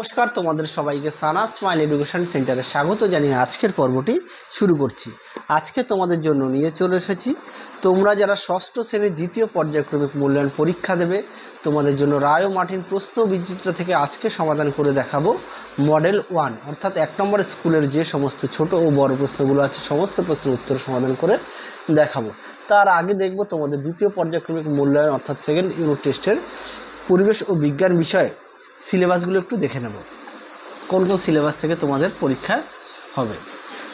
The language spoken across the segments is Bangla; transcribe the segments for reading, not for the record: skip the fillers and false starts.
নমস্কার, তোমাদের সবাইকে সানা স্মাইল এডুকেশন সেন্টারে স্বাগত জানিয়ে আজকের পর্বটি শুরু করছি। আজকে তোমাদের জন্য নিয়ে চলে এসেছি, তোমরা যারা ষষ্ঠ শ্রেণীর দ্বিতীয় পর্যায়ক্রমিক মূল্যায়ন পরীক্ষা দেবে, তোমাদের জন্য রায় ও মার্টিন প্রশ্ন বিচিত্র থেকে আজকে সমাধান করে দেখাবো মডেল 1, অর্থাৎ 1 নম্বর স্কুলের যে সমস্ত ছোট ও বড় প্রশ্নগুলো আছে সমস্ত প্রশ্নের উত্তর সমাধান করে দেখাবো। তার আগে দেখব তোমাদের দ্বিতীয় পর্যায়ক্রমিক মূল্যায়ন অর্থাৎ সেকেন্ড ইউনিট টেস্টের পরিবেশ ও বিজ্ঞান বিষয়ে সিলেবাসগুলো একটু দেখে নেব, কোন কোন সিলেবাস থেকে তোমাদের পরীক্ষা হবে।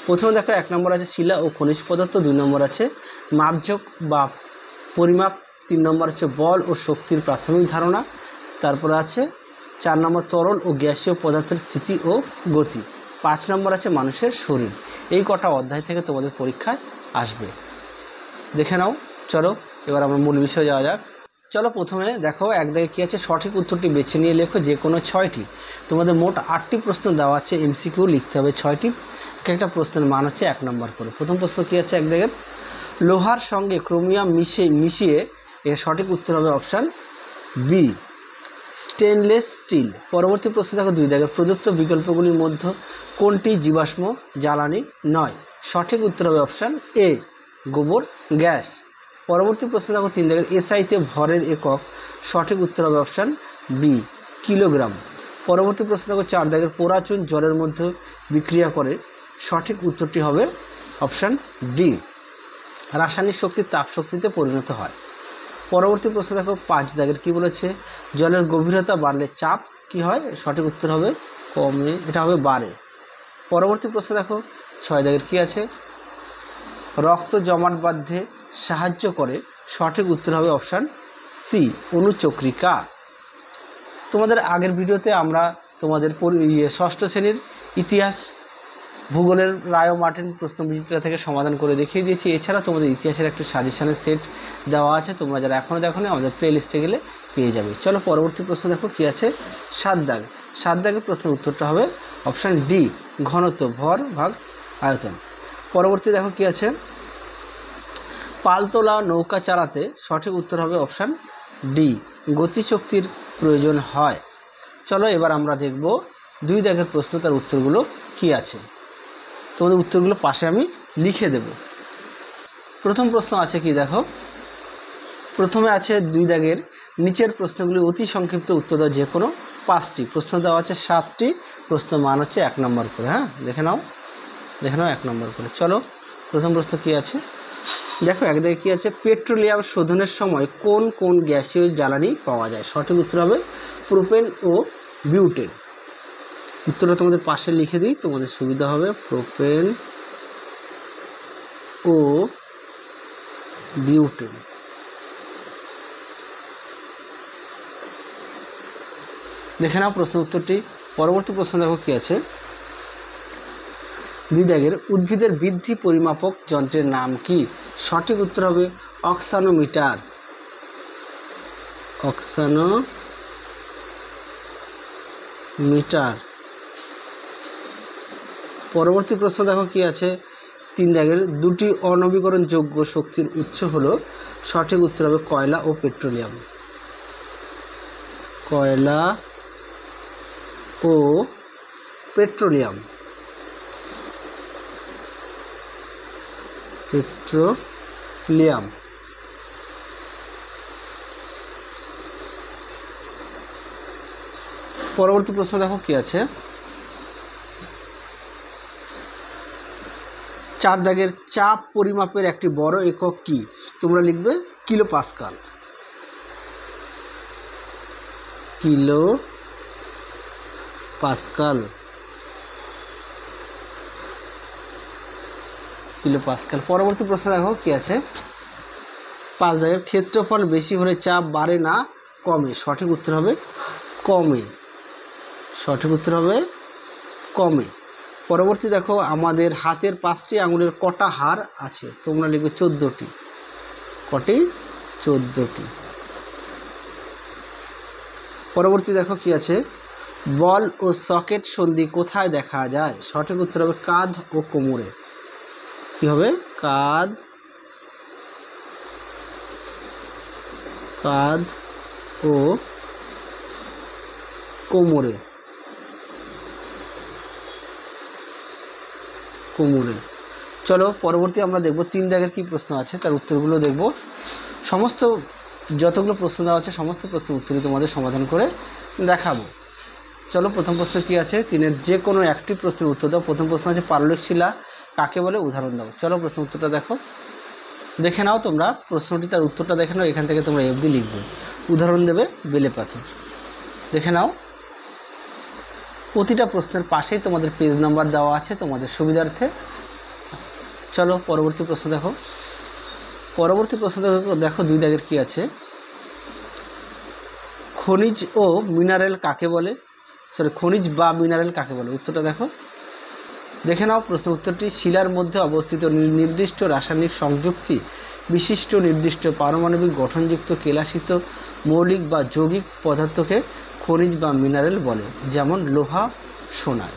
প্রথমে দেখো 1 নম্বর আছে শিলা ও খনিজ পদার্থ, 2 নম্বর আছে মাপঝোঁক বা পরিমাপ, 3 নম্বর আছে বল ও শক্তির প্রাথমিক ধারণা, তারপরে আছে 4 নম্বর তরল ও গ্যাসীয় পদার্থের স্থিতি ও গতি, 5 নম্বর আছে মানুষের শরীর। এই কটা অধ্যায় থেকে তোমাদের পরীক্ষায় আসবে, দেখে নাও। চলো এবার আমরা মূল বিষয়ে যাওয়া যাক। চলো প্রথমে দেখো এক দাগে কী আছে, সঠিক উত্তরটি বেছে নিয়ে লেখো যে কোনো 6টি। তোমাদের মোট 8টি প্রশ্ন দেওয়া আছে, এমসিকিউ লিখতে হবে 6টি, একটা প্রশ্নের মান হচ্ছে 1 নম্বর করে। প্রথম প্রশ্ন কী আছে, এক দাগের লোহার সঙ্গে ক্রোমিয়াম মিশিয়ে এর সঠিক উত্তর হবে অপশান বি, স্টেনলেস স্টিল। পরবর্তী প্রশ্ন দেখো 2 দাগের প্রদত্ত বিকল্পগুলির মধ্যে কোনটি জীবাশ্ম জ্বালানি নয়, সঠিক উত্তর হবে অপশান এ, গোবর গ্যাস। পরবর্তী প্রশ্ন দেখো 3 দাগের এসআইতে ভরের একক, সঠিক উত্তর হবে অপশান বি, কিলোগ্রাম। পরবর্তী প্রশ্ন দেখো 4 দাগের পোড়া চুন জলের মধ্যে বিক্রিয়া করে, সঠিক উত্তরটি হবে অপশান ডি, রাসায়নিক শক্তি তাপ শক্তিতে পরিণত হয়। পরবর্তী প্রশ্ন দেখো 5 দাগের কী বলেছে, জলের গভীরতা বাড়লে চাপ কি হয়, সঠিক উত্তর হবে কমে, এটা হবে বাড়ে। পরবর্তী প্রশ্ন দেখো 6 দাগের কী আছে, রক্ত জমাট বাঁধতে সাহায্য করে, সঠিক উত্তর হবে অপশান সি, অনুচক্রিকা। তোমাদের আগের ভিডিওতে আমরা তোমাদের ষষ্ঠ শ্রেণীর ইতিহাস ভূগোলের রায় ও মার্টিন প্রশ্ন বিচিত্রা থেকে সমাধান করে দেখিয়ে দিয়েছি। এছাড়া তোমাদের ইতিহাসের একটা সাজেশনের সেট দেওয়া আছে, তোমরা যারা এখনও দেখো না আমাদের প্লে লিস্টে গেলে পেয়ে যাবে। চলো পরবর্তী প্রশ্ন দেখো কী আছে, 7 দাগ। 7 দাগের প্রশ্নের উত্তরটা হবে অপশান ডি, ঘনত্ব ভর ভাগ আয়তন। পরবর্তী দেখো কী আছে, পালতোলা নৌকা চালাতে, সঠিক উত্তর হবে অপশান ডি, গতিশক্তির প্রয়োজন হয়। চলো এবার আমরা দেখব 2 দাগের প্রশ্ন, তার উত্তরগুলো কি আছে। তোমাদের উত্তরগুলো পাশে আমি লিখে দেব। প্রথম প্রশ্ন আছে কি দেখো, প্রথমে আছে 2 দাগের নিচের প্রশ্নগুলি অতি সংক্ষিপ্ত উত্তর দাও যে কোনো 5টি। প্রশ্ন দেওয়া আছে 7টি, প্রশ্ন মান হচ্ছে 1 নম্বর করে। হ্যাঁ, দেখে নাও 1 নম্বর করে। চলো প্রথম প্রশ্ন কি আছে দেখো, এক দাগে কী আছে, পেট্রোলিয়াম শোধনের সময় কোন কোন গ্যাসীয় জ্বালানি পাওয়া যায়, সঠিক উত্তর হবে প্রোপেন ও বিউটেন। উত্তরটা তোমাদের পাশে লিখে দিই, তোমাদের সুবিধা হবে, প্রোপেন ও বিউটেন। দেখে নাও প্রশ্ন উত্তরটি। পরবর্তী প্রশ্ন দেখো কী আছে, 2 দাগের উদ্ভিদের বৃদ্ধি পরিমাপক যন্ত্রের নাম কি, সঠিক উত্তর হবে অক্সানোমিটার, অক্সানোমিটার। পরবর্তী প্রশ্ন দেখো কি আছে, 3 দাগের 2টি অনবীকরণযোগ্য শক্তির উৎস হলো, সঠিক উত্তর হবে কয়লা ও পেট্রোলিয়াম, কয়লা ও পেট্রোলিয়াম, পেট্রোলিয়াম। পরবর্তী প্রশ্ন দেখো কি আছে, 4 দাগের চাপ পরিমাপের একটি বড় একক কি, তোমরা লিখবে kilo Pascal, kilo Pascal, kilo Pascal. পরবর্তী প্রশ্ন দেখো কি আছে, 5 দাগের ক্ষেত্রফল বেশি হলে চাপ বাড়ে না কমে, সঠিক উত্তর হবে কমে, সঠিক উত্তর হবে কমে। পরবর্তী দেখো, আমাদের হাতের 5টি আঙুলের কটা হাড় আছে, তোমরা লিখবে 14টি, কটি, 14টি। পরবর্তী দেখো কি আছে, বল ও সকেট সন্ধি কোথায় দেখা যায়, সঠিক উত্তর হবে কাঁধ ও কোমরে, কি হবে কাঁধ, কাঁধ ও কোমরে। কুমোরের। চলো পরবর্তী আমরা দেখব 3 দাগের কী প্রশ্ন আছে, তার উত্তরগুলো দেখব। সমস্ত যতগুলো প্রশ্ন দেওয়া আছে সমস্ত প্রশ্নের উত্তরই তোমাদের সমাধান করে দেখাবো। চলো প্রথম প্রশ্ন কী আছে, 3-এর যে কোনো একটি প্রশ্নের উত্তর দাও। প্রথম প্রশ্ন আছে পাললিক শিলা কাকে বলে, উদাহরণ দাও। চলো প্রশ্ন উত্তরটা দেখো, দেখে নাও তোমরা প্রশ্নটি, তার উত্তরটা দেখে নাও। এখান থেকে তোমরা এফডি লিখবে, উদাহরণ দেবে বেলে পাথর। দেখে নাও, প্রতিটা প্রশ্নের পাশেই তোমাদের পেজ নাম্বার দেওয়া আছে তোমাদের সুবিধার্থে। চলো পরবর্তী প্রশ্ন দেখো। পরবর্তী প্রশ্ন দেখো 2 দাগের কী আছে, খনিজ ও মিনারেল কাকে বলে, খনিজ বা মিনারেল কাকে বলে, উত্তরটা দেখো। দেখে নাও প্রশ্ন উত্তরটি, শিলার মধ্যে অবস্থিত নির্দিষ্ট রাসায়নিক সংযুক্তি বিশিষ্ট নির্দিষ্ট পারমাণবিক গঠনযুক্ত কেলাসিত মৌলিক বা যৌগিক পদার্থকে খনিজ বা মিনারেল বলে, যেমন লোহা, সোনা।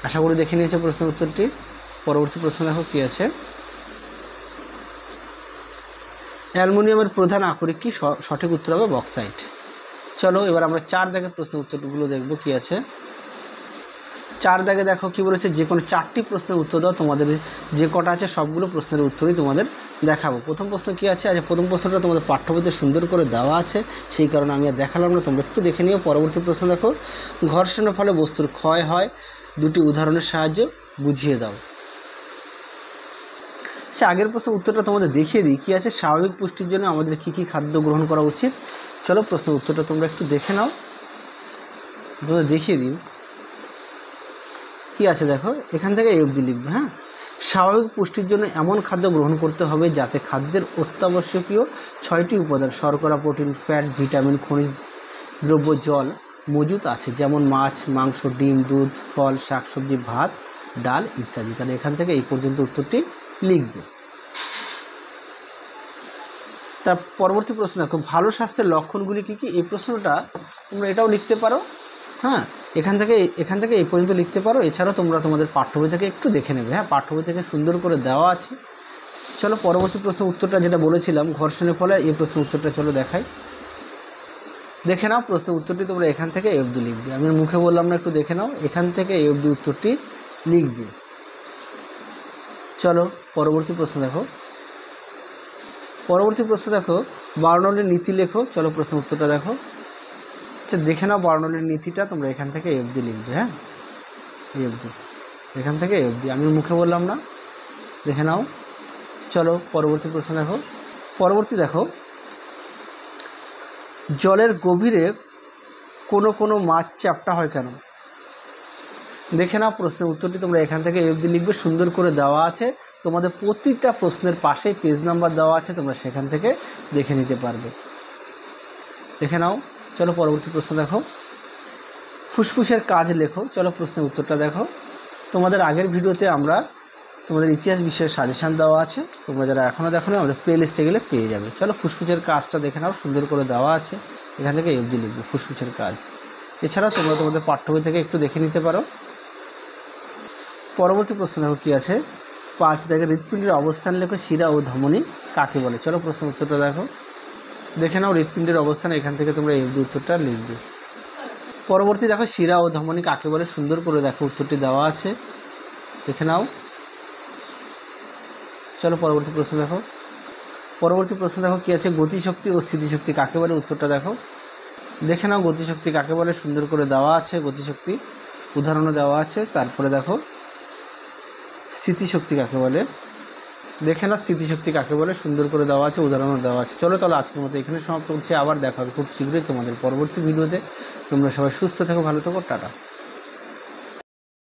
আশা করি দেখে নিয়েছো প্রশ্ন উত্তরটি। পরবর্তী প্রশ্ন দেখো কী আছে, অ্যালুমিনিয়ামের প্রধান আকরিক কি, সঠিক উত্তর হবে বক্সাইট। চলো এবার আমরা 4 দাগের প্রশ্ন উত্তরগুলো দেখব কী আছে। 4 দাগে দেখো কি বলেছে, যে কোনো 4টি প্রশ্নের উত্তর দাও। তোমাদের যে কটা আছে সবগুলো প্রশ্নের উত্তরই তোমাদের দেখাবো। প্রথম প্রশ্ন কী আছে, প্রথম প্রশ্নটা তোমাদের পাঠ্যবইতে সুন্দর করে দেওয়া আছে, সেই কারণে আমি আর দেখালাম না, তোমরা একটু দেখে নিও। পরবর্তী প্রশ্ন দেখো, ঘর্ষণের ফলে বস্তুর ক্ষয় হয়, 2টি উদাহরণের সাহায্যে বুঝিয়ে দাও। সে আগের প্রশ্নের উত্তরটা তোমাদের দেখিয়ে দিই কী আছে, স্বাভাবিক পুষ্টির জন্য আমাদের কী কী খাদ্য গ্রহণ করা উচিত। চলো প্রশ্নের উত্তরটা তোমরা একটু দেখে নাও, তোমরা দেখিয়ে দিই কী আছে। দেখো এখান থেকে এই অবধি লিখবে। হ্যাঁ, স্বাভাবিক পুষ্টির জন্য এমন খাদ্য গ্রহণ করতে হবে যাতে খাদ্যের অত্যাবশ্যকীয় 6টি উপাদান শর্করা, প্রোটিন, ফ্যাট, ভিটামিন, খনিজ দ্রব্য, জল মজুত আছে, যেমন মাছ, মাংস, ডিম, দুধ, ফল, শাকসবজি, ভাত, ডাল ইত্যাদি। তাহলে এখান থেকে এই পর্যন্ত উত্তরটি লিখবে। তা পরবর্তী প্রশ্ন দেখো, ভালো স্বাস্থ্যের লক্ষণগুলি কী কী, এই প্রশ্নটা তোমরা এটাও লিখতে পারো। হ্যাঁ, এখান থেকে এই পর্যন্ত লিখতে পারো। এছাড়াও তোমরা তোমাদের পাঠ্যবই থেকে একটু দেখে নেবে। হ্যাঁ, পাঠ্যবই থেকে সুন্দর করে দেওয়া আছে। চলো পরবর্তী প্রশ্ন উত্তরটা যেটা বলেছিলাম ঘর্ষণের ফলে, এই প্রশ্ন উত্তরটা চলো দেখাই। দেখে নাও প্রশ্ন উত্তরটি তোমরা এখান থেকে এই অবধি লিখবে। আমি মুখে বললাম না, একটু দেখে নাও, এখান থেকে এই অবধি উত্তরটি লিখবে। চলো পরবর্তী প্রশ্ন দেখো। পরবর্তী প্রশ্ন দেখো, বার্নৌলির নীতি লেখো। চলো প্রশ্ন উত্তরটা দেখো। আচ্ছা দেখে নাও বার্নৌলির নীতিটা তোমরা এখান থেকে এই অবধি লিখবে। হ্যাঁ, এই অবধি, এখান থেকে এই অবধি, আমি মুখে বললাম না, দেখে নাও। চলো পরবর্তী প্রশ্ন দেখো। পরবর্তী দেখো, জলের গভীরে কোনো কোনো মাছ চ্যাপ্টা হয় কেন। দেখে নাও প্রশ্নের উত্তরটি তোমরা এখান থেকে এই অবধি লিখবে, সুন্দর করে দেওয়া আছে। তোমাদের প্রতিটা প্রশ্নের পাশেই পেজ নাম্বার দেওয়া আছে, তোমরা সেখান থেকে দেখে নিতে পারবে। দেখে নাও। চলো পরবর্তী প্রশ্ন দেখো, ফুসফুসের কাজ লেখো। চলো প্রশ্নের উত্তরটা দেখো। তোমাদের আগের ভিডিওতে আমরা তোমাদের ইতিহাস বিষয়ের সাজেশান দেওয়া আছে, তোমরা যারা এখনও দেখো না আমাদের প্লে লিস্টে গেলে পেয়ে যাবে। চলো ফুসফুসের কাজটা দেখে নাও, সুন্দর করে দেওয়া আছে, এখান থেকে এই অবধি লিখবে ফুসফুসের কাজ। এছাড়াও তোমরা তোমাদের পাঠ্যবই থেকে একটু দেখে নিতে পারো। পরবর্তী প্রশ্ন দেখো কী আছে, 5 দাগে হৃৎপিণ্ডের অবস্থান লেখো, শিরা ও ধমনী কাকে বলে। চলো প্রশ্নের উত্তরটা দেখো। দেখে নাও হৃৎপিণ্ডের অবস্থান, এখান থেকে তোমরা এই উত্তরটা লিখবে। পরবর্তী দেখো, শিরা ও ধমনী কাকে বলে, সুন্দর করে দেখো উত্তরটি দেওয়া আছে, দেখে নাও। চলো পরবর্তী প্রশ্ন দেখো। পরবর্তী প্রশ্ন দেখো কী আছে, গতিশক্তি ও স্থিতিশক্তি কাকে বলে, উত্তরটা দেখো। দেখে নাও গতিশক্তি কাকে বলে, সুন্দর করে দেওয়া আছে, গতিশক্তি উদাহরণও দেওয়া আছে। তারপরে দেখো স্থিতিশক্তি কাকে বলে, দেখে নাও স্থিতিশক্তি কাকে বলে, সুন্দর করে দেওয়া আছে, উদাহরণও দেওয়া আছে। চলো তাহলে আজকের মতো এখানে সমাপ্ত করছি, আবার দেখা হবে খুব শীঘ্রই তোমাদের পরবর্তী ভিডিওতে। তোমরা সবাই সুস্থ থেকো, ভালো থেকো, টাটা।